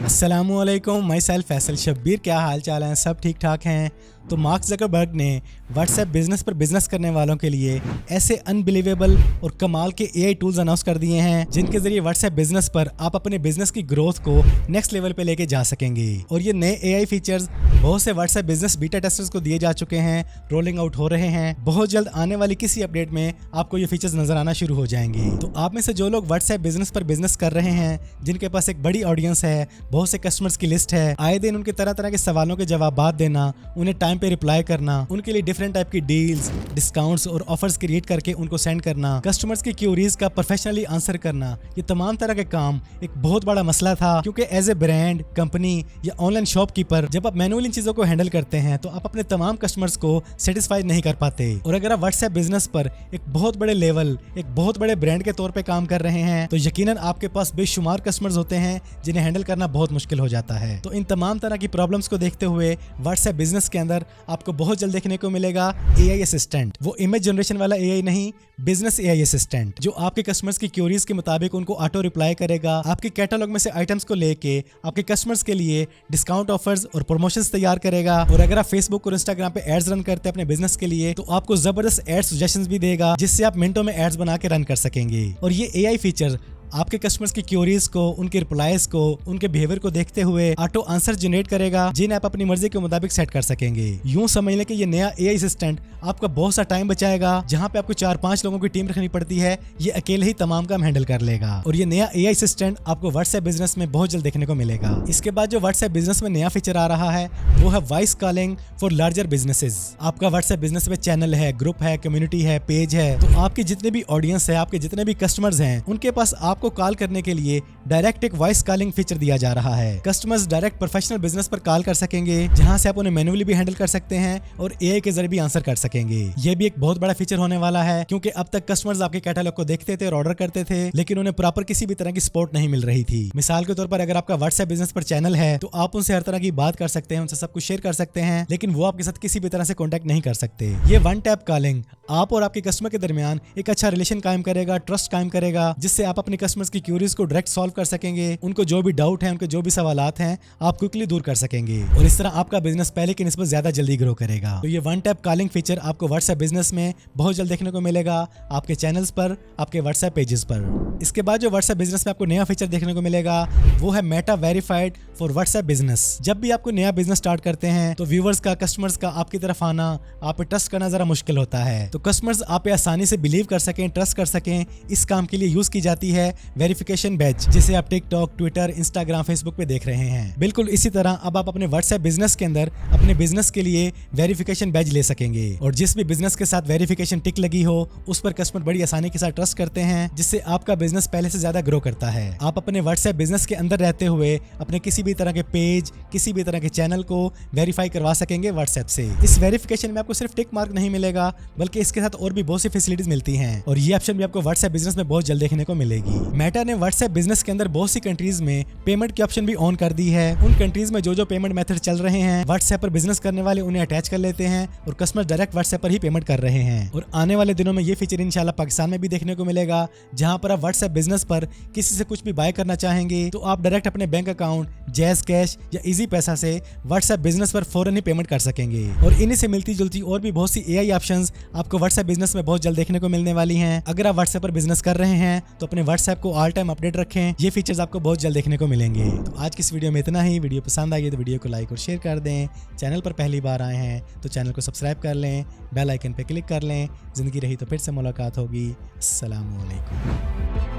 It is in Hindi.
अस्सलामुअलैकुम, माई सेल्फ फैसल शब्बीर। क्या हाल चाल हैं? सब ठीक ठाक हैं? तो मार्क ज़करबर्ग ने व्हाट्सएप बिजनेस पर बिजनेस करने वालों के लिए ऐसे अनबिलीवेबल और कमाल के एआई टूल्स अनाउंस कर दिए हैं जिनके जरिए व्हाट्सएप बिजनेस पर आप अपने बिजनेस की ग्रोथ को नेक्स्ट लेवल पे लेके जा सकेंगे। और ये नए एआई फीचर्स बहुत से व्हाट्सएप बिजनेस बीटा टेस्टर्स को दिए जा चुके हैं, रोलिंग आउट हो रहे हैं। बहुत जल्द आने वाली किसी अपडेट में आपको ये फीचर्स नजर आना शुरू हो जाएंगे। तो आप में से जो लोग व्हाट्सएप बिजनेस पर बिजनेस कर रहे हैं, जिनके पास एक बड़ी ऑडियंस है, बहुत से कस्टमर्स की लिस्ट है, आए दिन उनके तरह तरह के सवालों के जवाब देना, उन्हें टाइम पे रिप्लाई करना, उनके लिए डिफरेंट टाइप की डील्स, डिस्काउंट्स और ऑफर्स क्रिएट करके उनको सेंड करना, कस्टमर्स की क्यूरीज का प्रोफेशनली आंसर करना, ये तमाम तरह के काम एक बहुत बड़ा मसला था। क्योंकि एज ए ब्रांड, कंपनी या ऑनलाइन शॉपकीपर जब आप मैनुअली इन चीजों को हैंडल करते हैं तो आप अपने तमाम कस्टमर्स को सेटिस्फाई नहीं कर पाते। और अगर आप व्हाट्सएप बिजनेस पर एक बहुत बड़े लेवल, एक बहुत बड़े ब्रांड के तौर पे काम कर रहे हैं तो यकीनन आपके पास बेशुमार कस्टमर्स होते हैं जिन्हें हैंडल करना बहुत मुश्किल हो जाता है। तो इन तमाम तरह की प्रॉब्लम्स को देखते हुए व्हाट्सएप बिजनेस के अंदर आपको बहुत जल्द देखने को मिलेगा एआई असिस्टेंट। वो इमेज जनरेशन वाला एआई नहीं, बिजनेस एआई असिस्टेंट, जो आपके कस्टमर्स की क्यूरीज के मुताबिक उनको ऑटो रिप्लाई करेगा, आपके कैटलॉग में से आइटम्स को लेके आपके कस्टमर्स के लिए डिस्काउंट ऑफर्स और प्रमोशंस तैयार करेगा। और अगर आप फेसबुक और इंस्टाग्राम पे एड्स रन करते हैं अपने बिजनेस के लिए तो आपको जबरदस्त एड सजेशंस भी देगा जिससे आप मिनटों में एड्स बना के रन कर सकेंगे। और ये एआई फीचर आपके कस्टमर्स की क्यूरीज को, उनके रिप्लाईज को, उनके बिहेवियर को देखते हुए ऑटो आंसर जनरेट करेगा जिन्हें आप अपनी मर्जी के मुताबिक सेट कर सकेंगे। यूं समझ लें कि ये नया एआई असिस्टेंट आपका बहुत सा टाइम बचाएगा। जहां पे आपको 4-5 लोगों की टीम रखनी पड़ती है, ये अकेले ही तमाम काम हैंडल कर लेगा। और ये नया एआई असिस्टेंट आपको व्हाट्सएप बिजनेस में बहुत जल्द देखने को मिलेगा। इसके बाद जो व्हाट्सएप बिजनेस में नया फीचर आ रहा है वो है voice calling for larger businesses. आपका व्हाट्सएप बिजनेस में चैनल है, ग्रुप है, कम्युनिटी है, पेज है, तो आपकी जितने भी ऑडियंस है, आपके जितने भी कस्टमर्स हैं, उनके पास आपको कॉल करने के लिए डायरेक्ट एक वॉइस कॉलिंग फीचर दिया जा रहा है। कस्टमर्स डायरेक्ट प्रोफेशनल बिजनेस पर कॉल कर सकेंगे जहां से आप उन्हें मैन्युअली भी हैंडल कर सकते हैं और एआई के जरिए भी आंसर कर सकेंगे। ये भी एक बहुत बड़ा फीचर होने वाला है क्योंकि अब तक कस्टमर्स आपके कैटलॉग को देखते थे और ऑर्डर करते थे, लेकिन उन्हें प्रॉपर किसी भी तरह की सपोर्ट नहीं मिल रही थी। मिसाल के तौर पर अगर आपका व्हाट्सएप बिजनेस पर चैनल है तो आप उनसे हर तरह की बात कर सकते हैं, उनसे सब कुछ शेयर कर सकते हैं, लेकिन वो आपके साथ किसी भी तरह से कॉन्टेक्ट नहीं कर सकते। ये वन टैप कॉलिंग आप और आपके कस्टमर के दरमियान एक अच्छा रिलेशन कायम करेगा, ट्रस्ट कायम करेगा, जिससे आप अपने कस्टमर्स की क्यूरीज को डायरेक्ट सॉल्व कर सकेंगे। उनको जो भी डाउट है, उनके जो भी सवालात हैं, आप क्विकली दूर कर सकेंगे और इस तरह आपका बिजनेस पहले की निस्बत ज्यादा जल्दी ग्रो करेगा। तो ये वन टैप कॉलिंग फीचर आपको व्हाट्सएप बिजनेस में बहुत जल्द देखने को मिलेगा, आपके चैनल्स पर, आपके व्हाट्सएप पेजेस पर। इसके बाद जो व्हाट्सएप बिजनेस में आपको नया फीचर देखने को मिलेगा वो है Meta verified for WhatsApp business. जब भी आपको नया बिजनेस स्टार्ट करते हैं तो व्यूवर्स का, कस्टमर्स का आपकी तरफ आना, आप पे ट्रस्ट करना जरा मुश्किल होता है। तो कस्टमर्स आप पे आसानी से बिलीव कर सकें, ट्रस्ट कर सकें, इस काम के लिए यूज की जाती है वेरिफिकेशन बैच, जिसे आप टिकटॉक, ट्विटर, इंस्टाग्राम, फेसबुक पे देख रहे हैं। बिल्कुल इसी तरह अब आप अपने व्हाट्सएप बिजनेस के अंदर अपने बिजनेस के लिए वेरिफिकेशन बैच ले सकेंगे और जिस भी बिजनेस के साथ वेरिफिकेशन टिक लगी हो उस पर कस्टमर बड़ी आसानी के साथ ट्रस्ट करते हैं, जिससे आपका बिजनेस पहले से ज्यादा ग्रो करता है। आप अपने व्हाट्सएप बिजनेस के अंदर रहते हुए अपने किसी भी तरह के पेज, किसी भी तरह के चैनल को वेरीफाई करवा सकेंगे व्हाट्सएप से। इस वेरिफिकेशन में आपको सिर्फ टिक मार्क नहीं मिलेगा बल्कि इसके साथ और भी बहुत सी फैसिलिटीज मिलती हैं और ये ऑप्शन भी आपको व्हाट्सएप बिजनेस में बहुत जल्द देखने को मिलेगी। मेटा ने व्हाट्सएप बिजनेस के अंदर बहुत सी कंट्रीज में पेमेंट की ऑप्शन भी ऑन कर दी है। उन कंट्रीज में जो पेमेंट मेथड चल रहे हैं, व्हाट्सएप पर बिजनेस करने वाले उन्हें अटैच कर लेते हैं और कस्टमर डायरेक्ट व्हाट्सएप पर ही पेमेंट कर रहे हैं। और आने वाले दिनों में ये फीचर इंशाल्लाह पाकिस्तान में भी देखने को मिलेगा, जहां पर आप व्हाट्सएप बिजनेस पर किसी से कुछ भी बाय करना चाहेंगे तो आप डायरेक्ट अपने बैंक अकाउंट, जैज कैश या इजी पैसा से व्हाट्सएप बिजनेस पर फौरन ही पेमेंट कर सकेंगे। और इन्हीं से मिलती जुलती और भी बहुत सी एआई ऑप्शंस आपको व्हाट्सएप बिजनेस में बहुत जल्द देखने को मिलने वाली हैं। अगर आप व्हाट्सएप पर बिजनेस कर रहे हैं तो अपने व्हाट्सएप को ऑल टाइम अपडेट रखें, ये फीचर्स आपको बहुत जल्द देखने को मिलेंगे। तो आज की इस वीडियो में इतना ही। वीडियो पसंद आई तो वीडियो को लाइक और शेयर कर दें। चैनल पर पहली बार आए हैं तो चैनल को सब्सक्राइब कर लें, बेल आइकन पर क्लिक कर लें। जिंदगी रही तो फिर से मुलाकात होगी। अस्सलाम वालेकुम।